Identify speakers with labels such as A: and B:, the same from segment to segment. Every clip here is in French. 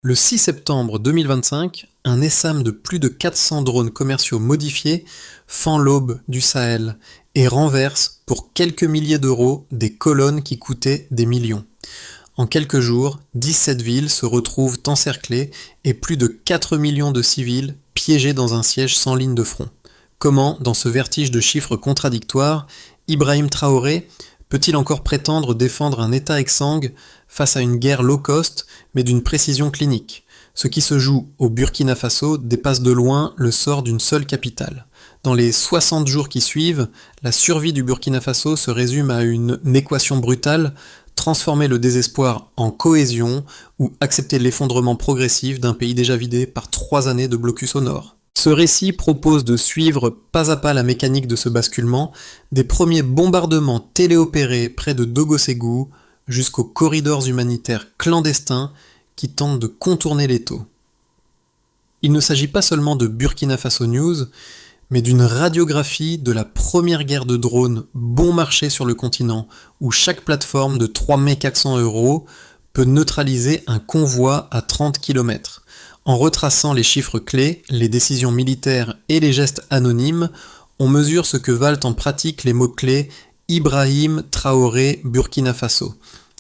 A: Le 6 septembre 2025, un essaim de plus de 400 drones commerciaux modifiés fend l'aube du Sahel et renverse pour quelques milliers d'euros des colonnes qui coûtaient des millions. En quelques jours, 17 villes se retrouvent encerclées et plus de 4 millions de civils piégés dans un siège sans ligne de front. Comment, dans ce vertige de chiffres contradictoires, Ibrahim Traoré peut-il encore prétendre défendre un État exsangue face à une guerre low cost, mais d'une précision clinique? Ce qui se joue au Burkina Faso dépasse de loin le sort d'une seule capitale. Dans les 60 jours qui suivent, la survie du Burkina Faso se résume à une équation brutale: transformer le désespoir en cohésion ou accepter l'effondrement progressif d'un pays déjà vidé par 3 années de blocus au nord. Ce récit propose de suivre pas à pas la mécanique de ce basculement, des premiers bombardements téléopérés près de Dogosségou jusqu'aux corridors humanitaires clandestins qui tentent de contourner l'étau. Il ne s'agit pas seulement de Burkina Faso News, mais d'une radiographie de la première guerre de drones bon marché sur le continent, où chaque plateforme de 3400 € peut neutraliser un convoi à 30 km. En retraçant les chiffres clés, les décisions militaires et les gestes anonymes, on mesure ce que valent en pratique les mots-clés Ibrahim Traoré Burkina Faso,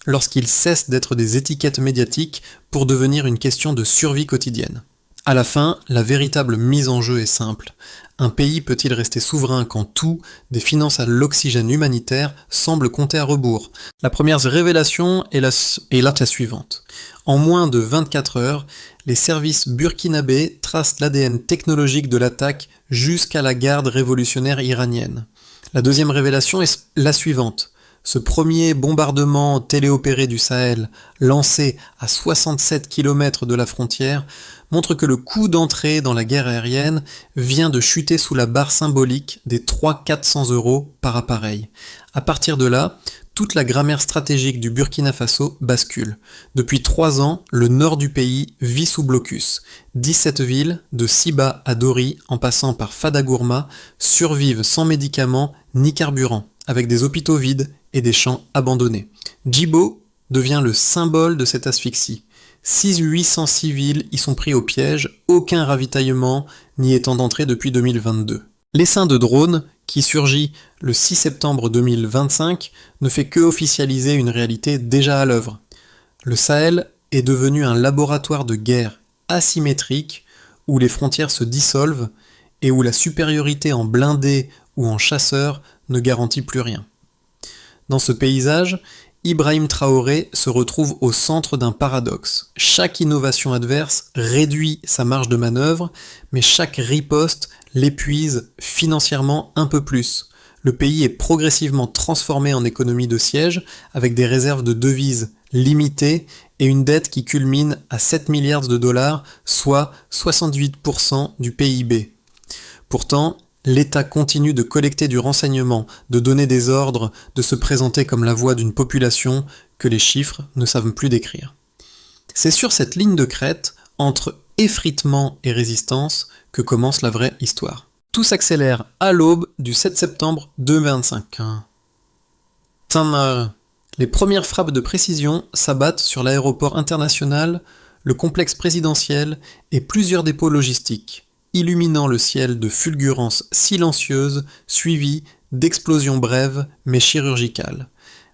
A: lorsqu'ils cessent d'être des étiquettes médiatiques pour devenir une question de survie quotidienne. À la fin, la véritable mise en jeu est simple. Un pays peut-il rester souverain quand tout, des finances à l'oxygène humanitaire, semble compter à rebours? La première révélation est la suivante. En moins de 24 heures, les services burkinabés tracent l'ADN technologique de l'attaque jusqu'à la garde révolutionnaire iranienne. La deuxième révélation est la suivante. Ce premier bombardement téléopéré du Sahel, lancé à 67 km de la frontière, montre que le coût d'entrée dans la guerre aérienne vient de chuter sous la barre symbolique des 300-400 € par appareil. À partir de là, toute la grammaire stratégique du Burkina Faso bascule. Depuis 3 ans, le nord du pays vit sous blocus. 17 villes, de Siba à Dori, en passant par Fadagourma, survivent sans médicaments ni carburant, avec des hôpitaux vides et des champs abandonnés. Djibo devient le symbole de cette asphyxie. 800 civils y sont pris au piège, aucun ravitaillement n'y étant entré depuis 2022. L'essaim de drones, qui surgit le 6 septembre 2025, ne fait que officialiser une réalité déjà à l'œuvre. Le Sahel est devenu un laboratoire de guerre asymétrique où les frontières se dissolvent et où la supériorité en blindés ou en chasseurs ne garantit plus rien. Dans ce paysage, Ibrahim Traoré se retrouve au centre d'un paradoxe. Chaque innovation adverse réduit sa marge de manœuvre, mais chaque riposte l'épuise financièrement un peu plus. Le pays est progressivement transformé en économie de siège, avec des réserves de devises limitées et une dette qui culmine à 7 milliards de dollars, soit 68% du PIB. Pourtant, l'État continue de collecter du renseignement, de donner des ordres, de se présenter comme la voix d'une population que les chiffres ne savent plus décrire. C'est sur cette ligne de crête, entre effritement et résistance, que commence la vraie histoire. Tout s'accélère à l'aube du 7 septembre 2025. Les premières frappes de précision s'abattent sur l'aéroport international, le complexe présidentiel et plusieurs dépôts logistiques, illuminant le ciel de fulgurances silencieuses suivies d'explosions brèves mais chirurgicales.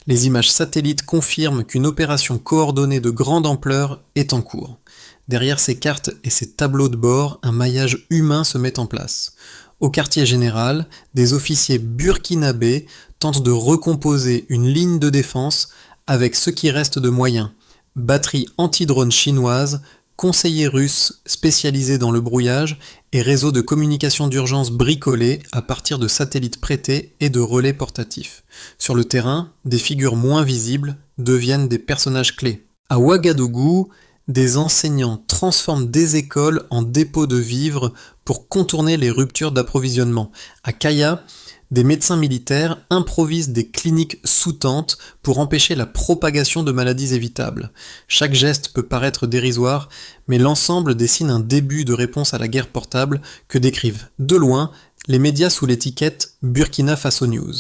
A: Les images satellites confirment qu'une opération coordonnée de grande ampleur est en cours. Derrière ces cartes et ces tableaux de bord, un maillage humain se met en place. Au quartier général, des officiers burkinabés tentent de recomposer une ligne de défense avec ce qui reste de moyens. Batterie anti-drone chinoise, conseillers russes spécialisés dans le brouillage et réseaux de communication d'urgence bricolés à partir de satellites prêtés et de relais portatifs. Sur le terrain, des figures moins visibles deviennent des personnages clés. À Ouagadougou, des enseignants transforment des écoles en dépôts de vivres pour contourner les ruptures d'approvisionnement. À Kaya, des médecins militaires improvisent des cliniques sous-tentes pour empêcher la propagation de maladies évitables. Chaque geste peut paraître dérisoire, mais l'ensemble dessine un début de réponse à la guerre portable que décrivent de loin les médias sous l'étiquette Burkina Faso News.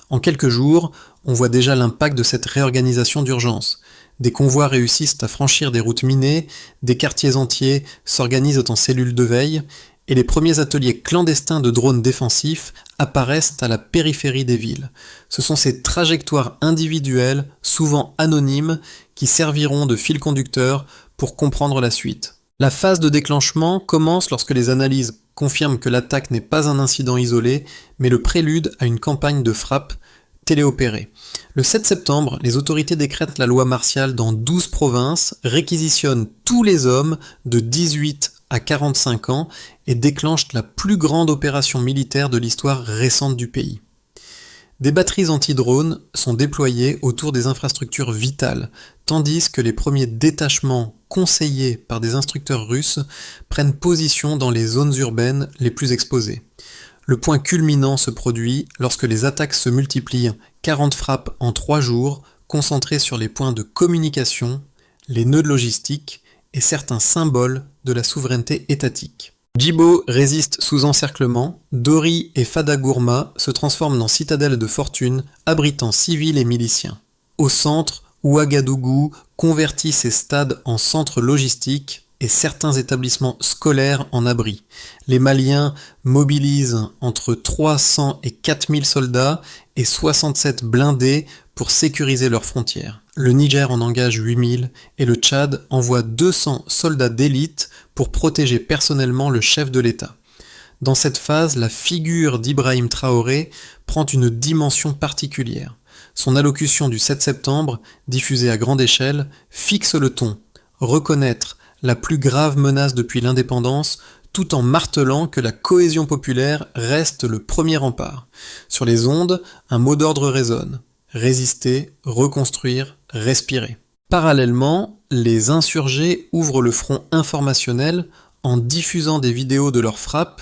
A: En quelques jours, on voit déjà l'impact de cette réorganisation d'urgence. Des convois réussissent à franchir des routes minées, des quartiers entiers s'organisent en cellules de veille, et les premiers ateliers clandestins de drones défensifs apparaissent à la périphérie des villes. Ce sont ces trajectoires individuelles, souvent anonymes, qui serviront de fil conducteur pour comprendre la suite. La phase de déclenchement commence lorsque les analyses confirment que l'attaque n'est pas un incident isolé, mais le prélude à une campagne de frappe téléopérée. Le 7 septembre, les autorités décrètent la loi martiale dans 12 provinces, réquisitionnent tous les hommes de 18 à 45 ans et déclenchent la plus grande opération militaire de l'histoire récente du pays. Des batteries anti-drones sont déployées autour des infrastructures vitales, tandis que les premiers détachements conseillés par des instructeurs russes prennent position dans les zones urbaines les plus exposées. Le point culminant se produit lorsque les attaques se multiplient, 40 frappes en 3 jours, concentrées sur les points de communication, les nœuds logistiques et certains symboles de la souveraineté étatique. Djibo résiste sous encerclement, Dori et Fadagourma se transforment en citadelles de fortune, abritant civils et miliciens. Au centre, Ouagadougou convertit ses stades en centres logistiques et certains établissements scolaires en abris. Les Maliens mobilisent entre 300 et 4000 soldats et 67 blindés pour sécuriser leurs frontières. Le Niger en engage 8000 et le Tchad envoie 200 soldats d'élite pour protéger personnellement le chef de l'État. Dans cette phase, la figure d'Ibrahim Traoré prend une dimension particulière. Son allocution du 7 septembre, diffusée à grande échelle, fixe le ton, reconnaître la plus grave menace depuis l'indépendance, tout en martelant que la cohésion populaire reste le premier rempart. Sur les ondes, un mot d'ordre résonne. Résister, reconstruire, respirer. Parallèlement, les insurgés ouvrent le front informationnel en diffusant des vidéos de leurs frappes,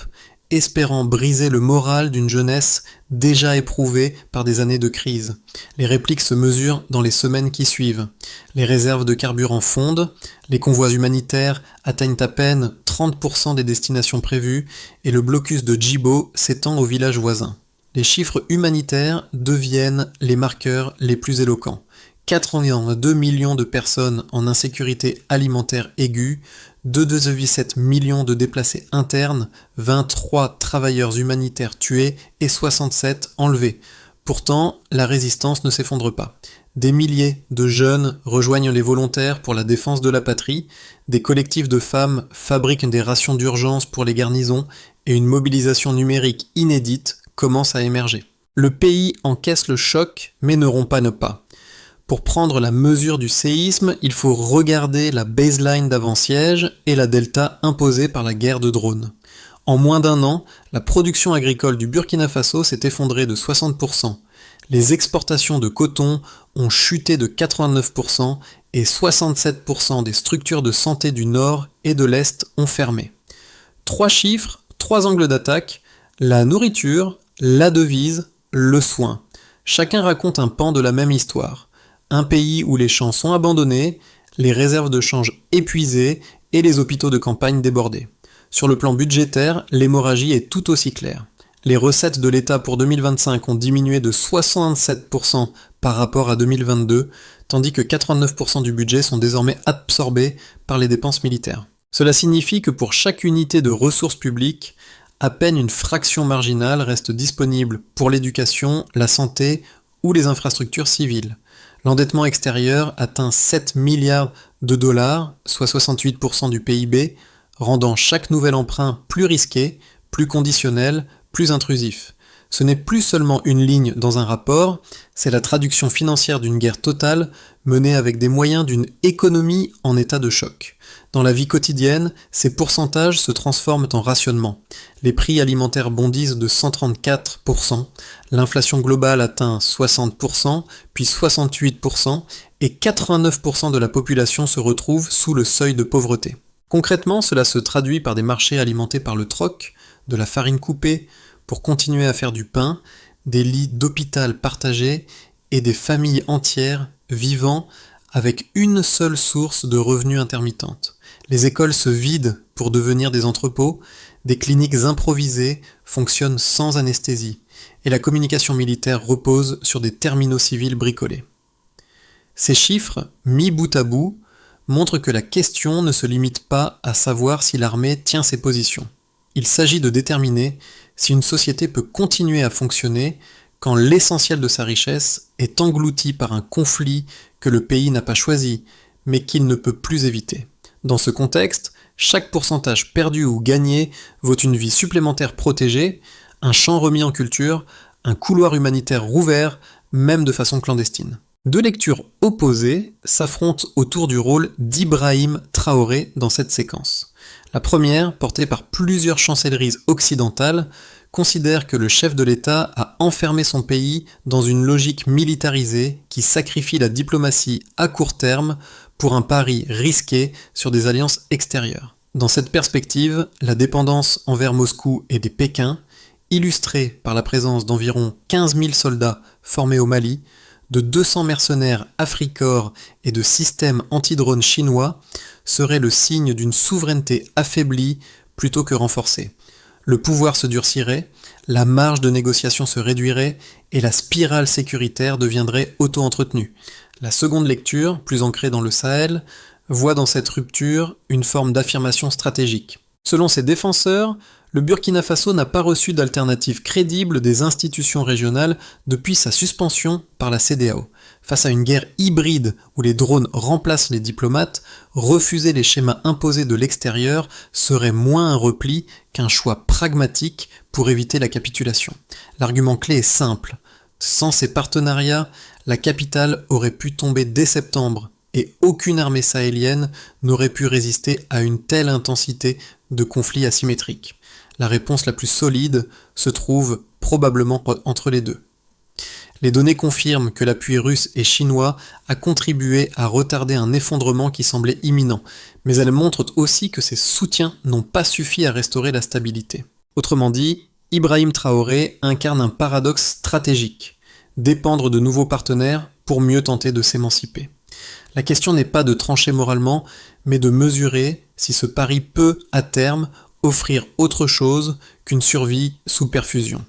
A: espérant briser le moral d'une jeunesse déjà éprouvée par des années de crise. Les répliques se mesurent dans les semaines qui suivent. Les réserves de carburant fondent, les convois humanitaires atteignent à peine 30% des destinations prévues et le blocus de Djibo s'étend aux villages voisins. Les chiffres humanitaires deviennent les marqueurs les plus éloquents. 82 millions de personnes en insécurité alimentaire aiguë, 2,7 millions de déplacés internes, 23 travailleurs humanitaires tués et 67 enlevés. Pourtant, la résistance ne s'effondre pas. Des milliers de jeunes rejoignent les volontaires pour la défense de la patrie, des collectifs de femmes fabriquent des rations d'urgence pour les garnisons et une mobilisation numérique inédite commence à émerger. Le pays encaisse le choc, mais ne rompt pas nos pas. Pour prendre la mesure du séisme, il faut regarder la baseline d'avant-siège et la delta imposée par la guerre de drones. En moins d'un an, la production agricole du Burkina Faso s'est effondrée de 60%. Les exportations de coton ont chuté de 89% et 67% des structures de santé du Nord et de l'Est ont fermé. 3 chiffres, 3 angles d'attaque, la nourriture, la devise, le soin. Chacun raconte un pan de la même histoire. Un pays où les champs sont abandonnés, les réserves de change épuisées et les hôpitaux de campagne débordés. Sur le plan budgétaire, l'hémorragie est tout aussi claire. Les recettes de l'État pour 2025 ont diminué de 67% par rapport à 2022, tandis que 89% du budget sont désormais absorbés par les dépenses militaires. Cela signifie que pour chaque unité de ressources publiques, à peine une fraction marginale reste disponible pour l'éducation, la santé ou les infrastructures civiles. L'endettement extérieur atteint 7 milliards de dollars, soit 68% du PIB, rendant chaque nouvel emprunt plus risqué, plus conditionnel, plus intrusif. Ce n'est plus seulement une ligne dans un rapport, c'est la traduction financière d'une guerre totale menée avec des moyens d'une économie en état de choc. Dans la vie quotidienne, ces pourcentages se transforment en rationnement. Les prix alimentaires bondissent de 134%, l'inflation globale atteint 60%, puis 68%, et 89% de la population se retrouve sous le seuil de pauvreté. Concrètement, cela se traduit par des marchés alimentés par le troc, de la farine coupée, pour continuer à faire du pain, des lits d'hôpital partagés et des familles entières vivant avec une seule source de revenus intermittente. Les écoles se vident pour devenir des entrepôts, des cliniques improvisées fonctionnent sans anesthésie, et la communication militaire repose sur des terminaux civils bricolés. Ces chiffres, mis bout à bout, montrent que la question ne se limite pas à savoir si l'armée tient ses positions. Il s'agit de déterminer si une société peut continuer à fonctionner quand l'essentiel de sa richesse est englouti par un conflit que le pays n'a pas choisi, mais qu'il ne peut plus éviter. Dans ce contexte, chaque pourcentage perdu ou gagné vaut une vie supplémentaire protégée, un champ remis en culture, un couloir humanitaire rouvert, même de façon clandestine. Deux lectures opposées s'affrontent autour du rôle d'Ibrahim Traoré dans cette séquence. La première, portée par plusieurs chancelleries occidentales, considère que le chef de l'État a enfermé son pays dans une logique militarisée qui sacrifie la diplomatie à court terme pour un pari risqué sur des alliances extérieures. Dans cette perspective, la dépendance envers Moscou et des Pékins, illustrée par la présence d'environ 15 000 soldats formés au Mali, de 200 mercenaires africors et de systèmes anti-drones chinois, serait le signe d'une souveraineté affaiblie plutôt que renforcée. Le pouvoir se durcirait, la marge de négociation se réduirait et la spirale sécuritaire deviendrait auto-entretenue. La seconde lecture, plus ancrée dans le Sahel, voit dans cette rupture une forme d'affirmation stratégique. Selon ses défenseurs, le Burkina Faso n'a pas reçu d'alternative crédible des institutions régionales depuis sa suspension par la CEDEAO. Face à une guerre hybride où les drones remplacent les diplomates, refuser les schémas imposés de l'extérieur serait moins un repli qu'un choix pragmatique pour éviter la capitulation. L'argument clé est simple. Sans ces partenariats, la capitale aurait pu tomber dès septembre et aucune armée sahélienne n'aurait pu résister à une telle intensité de conflits asymétriques. La réponse la plus solide se trouve probablement entre les deux. Les données confirment que l'appui russe et chinois a contribué à retarder un effondrement qui semblait imminent, mais elles montrent aussi que ces soutiens n'ont pas suffi à restaurer la stabilité. Autrement dit, Ibrahim Traoré incarne un paradoxe stratégique, dépendre de nouveaux partenaires pour mieux tenter de s'émanciper. La question n'est pas de trancher moralement, mais de mesurer si ce pari peut, à terme, offrir autre chose qu'une survie sous perfusion.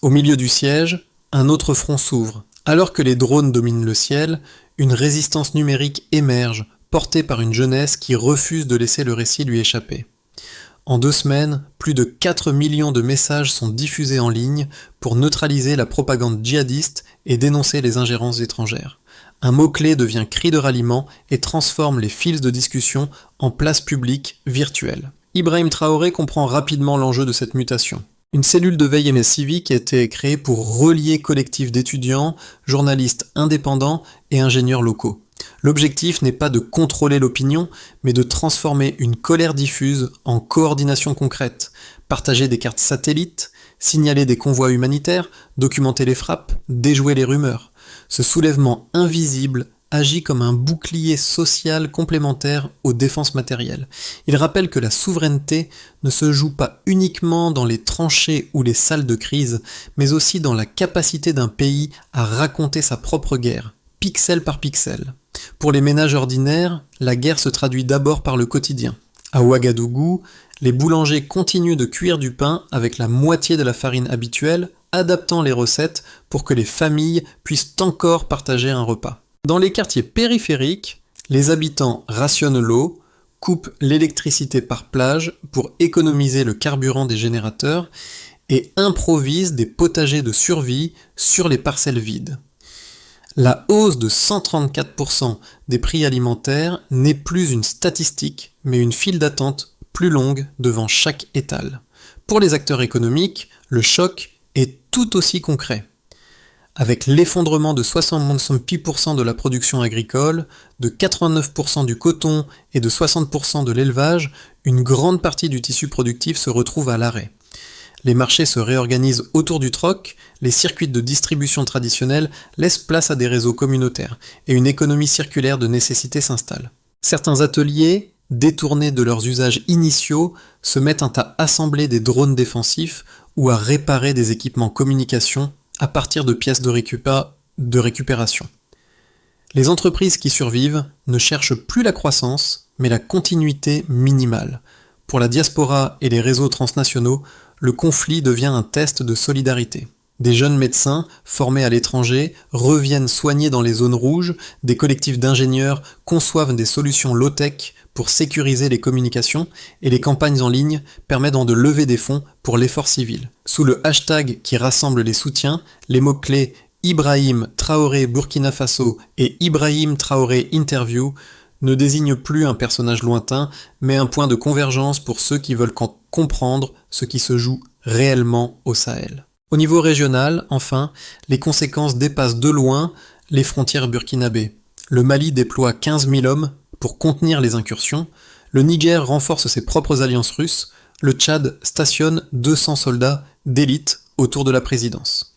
A: Au milieu du siège, un autre front s'ouvre. Alors que les drones dominent le ciel, une résistance numérique émerge, portée par une jeunesse qui refuse de laisser le récit lui échapper. En 2 semaines, plus de 4 millions de messages sont diffusés en ligne pour neutraliser la propagande djihadiste et dénoncer les ingérences étrangères. Un mot-clé devient cri de ralliement et transforme les fils de discussion en place publique virtuelle. Ibrahim Traoré comprend rapidement l'enjeu de cette mutation. Une cellule de veille et civique a été créée pour relier collectifs d'étudiants, journalistes indépendants et ingénieurs locaux. L'objectif n'est pas de contrôler l'opinion, mais de transformer une colère diffuse en coordination concrète, partager des cartes satellites, signaler des convois humanitaires, documenter les frappes, déjouer les rumeurs. Ce soulèvement invisible agit comme un bouclier social complémentaire aux défenses matérielles. Il rappelle que la souveraineté ne se joue pas uniquement dans les tranchées ou les salles de crise, mais aussi dans la capacité d'un pays à raconter sa propre guerre, pixel par pixel. Pour les ménages ordinaires, la guerre se traduit d'abord par le quotidien. À Ouagadougou, les boulangers continuent de cuire du pain avec la moitié de la farine habituelle, adaptant les recettes pour que les familles puissent encore partager un repas. Dans les quartiers périphériques, les habitants rationnent l'eau, coupent l'électricité par plage pour économiser le carburant des générateurs et improvisent des potagers de survie sur les parcelles vides. La hausse de 134% des prix alimentaires n'est plus une statistique, mais une file d'attente plus longue devant chaque étal. Pour les acteurs économiques, le choc est tout aussi concret. Avec l'effondrement de 70% de la production agricole, de 89% du coton et de 60% de l'élevage, une grande partie du tissu productif se retrouve à l'arrêt. Les marchés se réorganisent autour du troc, les circuits de distribution traditionnels laissent place à des réseaux communautaires, et une économie circulaire de nécessité s'installe. Certains ateliers, détournés de leurs usages initiaux, se mettent à assembler des drones défensifs ou à réparer des équipements communication à partir de pièces de récupération. Les entreprises qui survivent ne cherchent plus la croissance, mais la continuité minimale. Pour la diaspora et les réseaux transnationaux, le conflit devient un test de solidarité. Des jeunes médecins, formés à l'étranger, reviennent soigner dans les zones rouges, des collectifs d'ingénieurs conçoivent des solutions low-tech pour sécuriser les communications, et les campagnes en ligne permettent de lever des fonds pour l'effort civil. Sous le hashtag qui rassemble les soutiens, les mots-clés Ibrahim Traoré Burkina Faso et Ibrahim Traoré Interview ne désignent plus un personnage lointain, mais un point de convergence pour ceux qui veulent comprendre ce qui se joue réellement au Sahel. Au niveau régional, enfin, les conséquences dépassent de loin les frontières burkinabées. Le Mali déploie 15 000 hommes pour contenir les incursions, le Niger renforce ses propres alliances russes, le Tchad stationne 200 soldats d'élite autour de la présidence.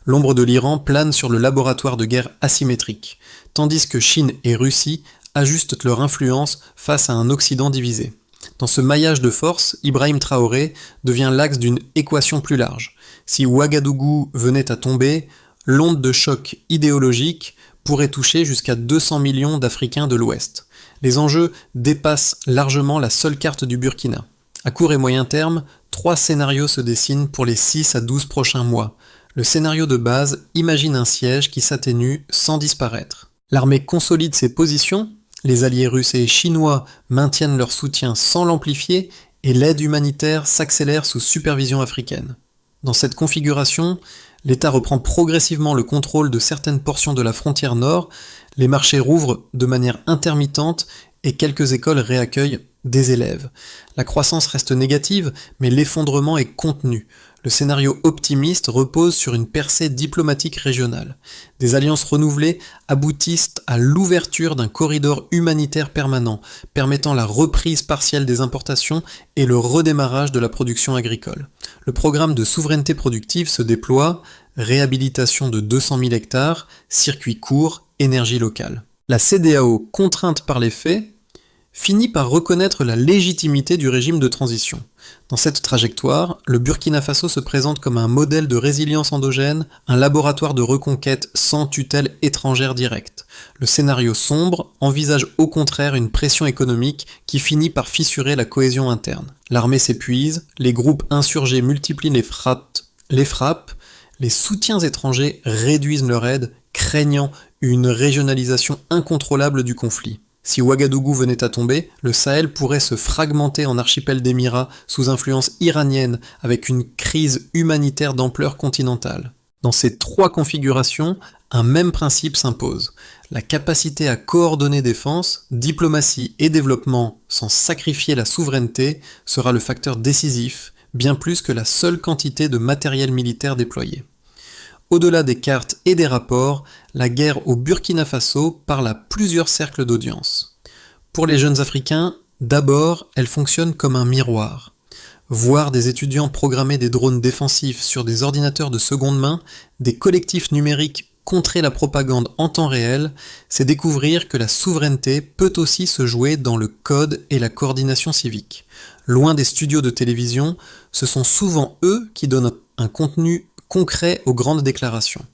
A: L'ombre de l'Iran plane sur le laboratoire de guerre asymétrique, tandis que Chine et Russie ajustent leur influence face à un Occident divisé. Dans ce maillage de force, Ibrahim Traoré devient l'axe d'une équation plus large. Si Ouagadougou venait à tomber, l'onde de choc idéologique pourrait toucher jusqu'à 200 millions d'Africains de l'Ouest. Les enjeux dépassent largement la seule carte du Burkina. À court et moyen terme, 3 scénarios se dessinent pour les 6 à 12 prochains mois. Le scénario de base imagine un siège qui s'atténue sans disparaître. L'armée consolide ses positions, les alliés russes et chinois maintiennent leur soutien sans l'amplifier et l'aide humanitaire s'accélère sous supervision africaine. Dans cette configuration, l'État reprend progressivement le contrôle de certaines portions de la frontière nord, les marchés rouvrent de manière intermittente et quelques écoles réaccueillent des élèves. La croissance reste négative, mais l'effondrement est contenu. Le scénario optimiste repose sur une percée diplomatique régionale. Des alliances renouvelées aboutissent à l'ouverture d'un corridor humanitaire permanent, permettant la reprise partielle des importations et le redémarrage de la production agricole. Le programme de souveraineté productive se déploie, réhabilitation de 200 000 hectares, circuits courts, énergie locale. La CEDEAO, contrainte par les faits, finit par reconnaître la légitimité du régime de transition. Dans cette trajectoire, le Burkina Faso se présente comme un modèle de résilience endogène, un laboratoire de reconquête sans tutelle étrangère directe. Le scénario sombre envisage au contraire une pression économique qui finit par fissurer la cohésion interne. L'armée s'épuise, les groupes insurgés multiplient les frappes, les soutiens étrangers réduisent leur aide, craignant une régionalisation incontrôlable du conflit. Si Ouagadougou venait à tomber, le Sahel pourrait se fragmenter en archipel d'émirats sous influence iranienne avec une crise humanitaire d'ampleur continentale. Dans ces 3 configurations, un même principe s'impose. La capacité à coordonner défense, diplomatie et développement sans sacrifier la souveraineté sera le facteur décisif, bien plus que la seule quantité de matériel militaire déployé. Au-delà des cartes et des rapports, la guerre au Burkina Faso parle à plusieurs cercles d'audience. Pour les jeunes Africains, d'abord, elle fonctionne comme un miroir. Voir des étudiants programmer des drones défensifs sur des ordinateurs de seconde main, des collectifs numériques contrer la propagande en temps réel, c'est découvrir que la souveraineté peut aussi se jouer dans le code et la coordination civique. Loin des studios de télévision, ce sont souvent eux qui donnent un contenu concret aux grandes déclarations.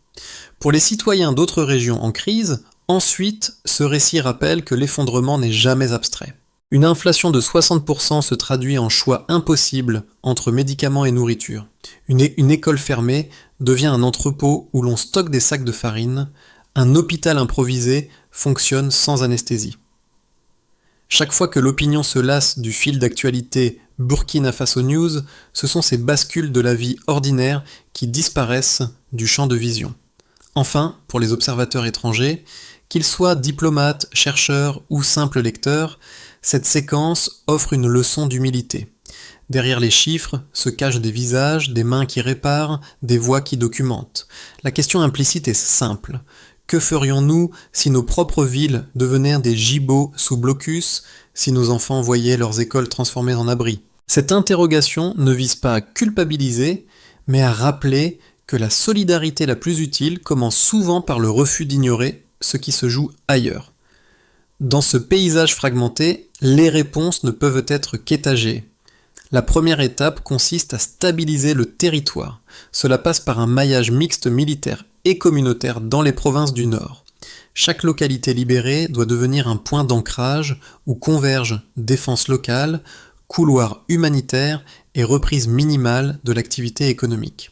A: Pour les citoyens d'autres régions en crise, ensuite, ce récit rappelle que l'effondrement n'est jamais abstrait. Une inflation de 60% se traduit en choix impossibles entre médicaments et nourriture. Une école fermée devient un entrepôt où l'on stocke des sacs de farine. Un hôpital improvisé fonctionne sans anesthésie. Chaque fois que l'opinion se lasse du fil d'actualité Burkina Faso News, ce sont ces bascules de la vie ordinaire qui disparaissent du champ de vision. Enfin, pour les observateurs étrangers, qu'ils soient diplomates, chercheurs ou simples lecteurs, cette séquence offre une leçon d'humilité. Derrière les chiffres se cachent des visages, des mains qui réparent, des voix qui documentent. La question implicite est simple. Que ferions-nous si nos propres villes devenaient des gibots sous blocus, si nos enfants voyaient leurs écoles transformées en abris? Cette interrogation ne vise pas à culpabiliser, mais à rappeler que la solidarité la plus utile commence souvent par le refus d'ignorer ce qui se joue ailleurs. Dans ce paysage fragmenté, les réponses ne peuvent être qu'étagées. La première étape consiste à stabiliser le territoire. Cela passe par un maillage mixte militaire et communautaire dans les provinces du Nord. Chaque localité libérée doit devenir un point d'ancrage où convergent défense locale, couloirs humanitaires et reprise minimale de l'activité économique.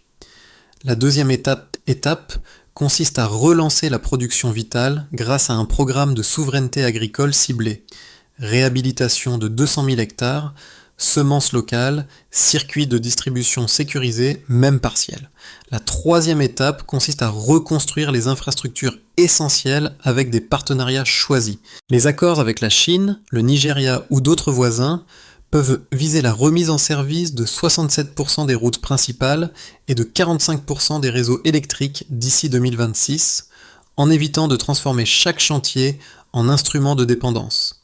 A: La deuxième étape consiste à relancer la production vitale grâce à un programme de souveraineté agricole ciblé. Réhabilitation de 200 000 hectares, semences locales, circuits de distribution sécurisés, même partiels. La troisième étape consiste à reconstruire les infrastructures essentielles avec des partenariats choisis. Les accords avec la Chine, le Nigeria ou d'autres voisins peuvent viser la remise en service de 67% des routes principales et de 45% des réseaux électriques d'ici 2026, en évitant de transformer chaque chantier en instrument de dépendance.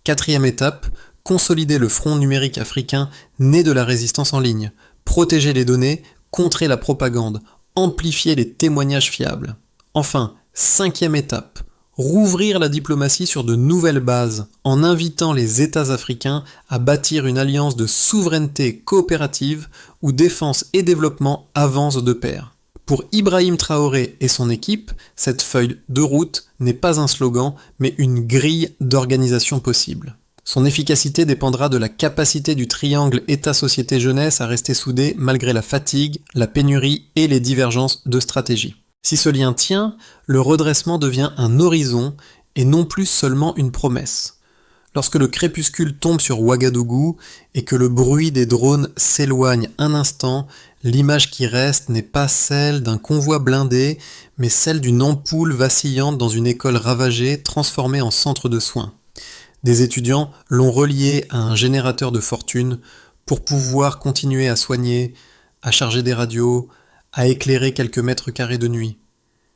A: Quatrième étape, consolider le front numérique africain né de la résistance en ligne, protéger les données, contrer la propagande, amplifier les témoignages fiables. Enfin, cinquième étape, rouvrir la diplomatie sur de nouvelles bases en invitant les États africains à bâtir une alliance de souveraineté coopérative où défense et développement avancent de pair. Pour Ibrahim Traoré et son équipe, cette feuille de route n'est pas un slogan, mais une grille d'organisation possible. Son efficacité dépendra de la capacité du triangle État-Société-Jeunesse à rester soudé malgré la fatigue, la pénurie et les divergences de stratégie. Si ce lien tient, le redressement devient un horizon et non plus seulement une promesse. Lorsque le crépuscule tombe sur Ouagadougou et que le bruit des drones s'éloigne un instant, l'image qui reste n'est pas celle d'un convoi blindé, mais celle d'une ampoule vacillante dans une école ravagée transformée en centre de soins. Des étudiants l'ont relié à un générateur de fortune pour pouvoir continuer à soigner, à charger des radios, à éclairer quelques mètres carrés de nuit.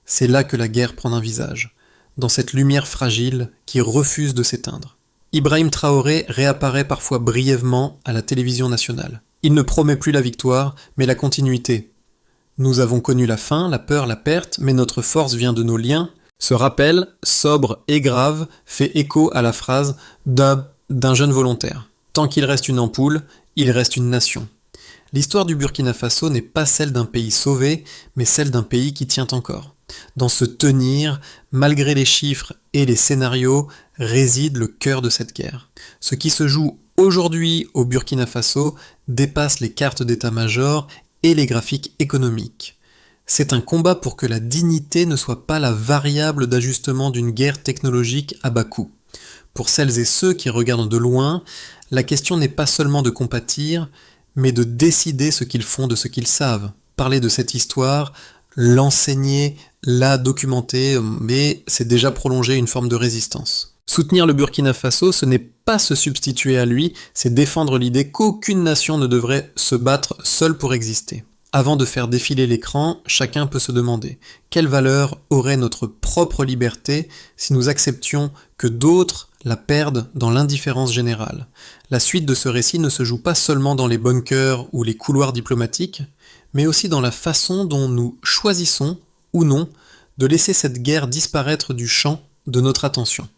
A: C'est là que la guerre prend un visage, dans cette lumière fragile qui refuse de s'éteindre. Ibrahim Traoré réapparaît parfois brièvement à la télévision nationale. Il ne promet plus la victoire, mais la continuité. Nous avons connu la faim, la peur, la perte, mais notre force vient de nos liens. Ce rappel, sobre et grave, fait écho à la phrase d'un jeune volontaire. Tant qu'il reste une ampoule, il reste une nation. L'histoire du Burkina Faso n'est pas celle d'un pays sauvé, mais celle d'un pays qui tient encore. Dans ce tenir, malgré les chiffres et les scénarios, réside le cœur de cette guerre. Ce qui se joue aujourd'hui au Burkina Faso dépasse les cartes d'état-major et les graphiques économiques. C'est un combat pour que la dignité ne soit pas la variable d'ajustement d'une guerre technologique à bas coût. Pour celles et ceux qui regardent de loin, la question n'est pas seulement de compatir, mais de décider ce qu'ils font de ce qu'ils savent. Parler de cette histoire, l'enseigner, la documenter, mais c'est déjà prolonger une forme de résistance. Soutenir le Burkina Faso, ce n'est pas se substituer à lui, c'est défendre l'idée qu'aucune nation ne devrait se battre seule pour exister. Avant de faire défiler l'écran, chacun peut se demander quelle valeur aurait notre propre liberté si nous acceptions que d'autres la perdent dans l'indifférence générale. La suite de ce récit ne se joue pas seulement dans les bunkers ou les couloirs diplomatiques, mais aussi dans la façon dont nous choisissons, ou non, de laisser cette guerre disparaître du champ de notre attention.